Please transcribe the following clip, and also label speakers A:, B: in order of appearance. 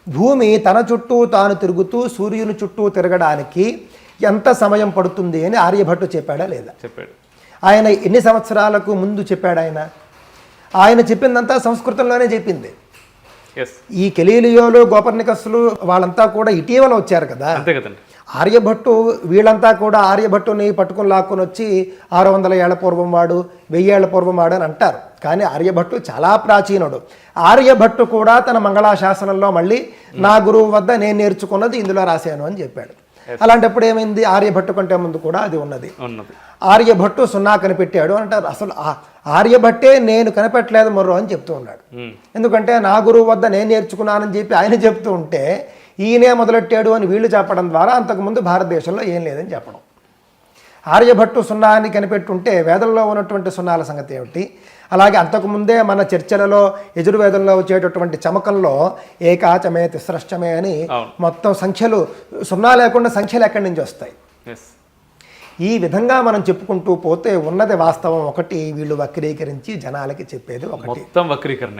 A: భూమి తన చుట్టూ తాను తిరుగుతూ సూర్యుని చుట్టూ తిరగడానికి ఎంత సమయం పడుతుంది అని ఆర్యభట్టు చెప్పాడా లేదా?
B: చెప్పాడు.
A: ఆయన ఎన్ని సంవత్సరాలకు ముందు చెప్పాడు? ఆయన చెప్పిందంతా సంస్కృతంలోనే చెప్పింది. ఈ కెలీలియోలు, కోపర్నికస్లు వాళ్ళంతా కూడా ఇటీవల వచ్చారు కదా.
B: అంతే కదండి.
A: ఆర్యభట్టు వీళ్ళంతా కూడా ఆర్యభట్టుని పట్టుకుని లాక్కొని వచ్చి 600 ఏళ్ల పూర్వం వాడు, 1000 ఏళ్ల పూర్వం వాడు అని అంటారు. కానీ ఆర్యభట్టు చాలా ప్రాచీనుడు. ఆర్యభట్టు కూడా తన మంగళాశాసనంలో మళ్ళీ నా గురువు వద్ద నేను నేర్చుకున్నది ఇందులో రాశాను అని చెప్పాడు. అలాంటప్పుడు ఏమైంది? ఆర్యభట్టు కంటే ముందు కూడా అది ఉన్నది. ఆర్యభట్టు 0 కనిపెట్టాడు అంటారు. అసలు ఆర్యభట్టే నేను కనిపెట్టలేదు మరో అని చెప్తూ ఉన్నాడు. ఎందుకంటే నా గురువు వద్ద నేను నేర్చుకున్నానని చెప్పి ఆయన చెప్తూ ఉంటే ఈయనే మొదలెట్టాడు అని వీళ్ళు చెప్పడం ద్వారా అంతకుముందు భారతదేశంలో ఏం లేదని చెప్పడం. ఆర్యభట్టు 0 అని కనిపెట్టుంటే వేదంలో ఉన్నటువంటి 0ల సంగతి ఏమిటి? అలాగే అంతకుముందే మన చర్చలలో యజుర్వేదంలో వచ్చేటటువంటి చమకంలో ఏకాచమే తిస్రష్టమే అని మొత్తం సంఖ్యలు 0 లేకుండా సంఖ్యలు ఎక్కడి నుంచి వస్తాయి? ఈ విధంగా మనం చెప్పుకుంటూ పోతే ఉన్నది వాస్తవం ఒకటి, వీళ్ళు వక్రీకరించి జనాలకి చెప్పేది ఒకటి.
B: మొత్తం వక్రీకరణ.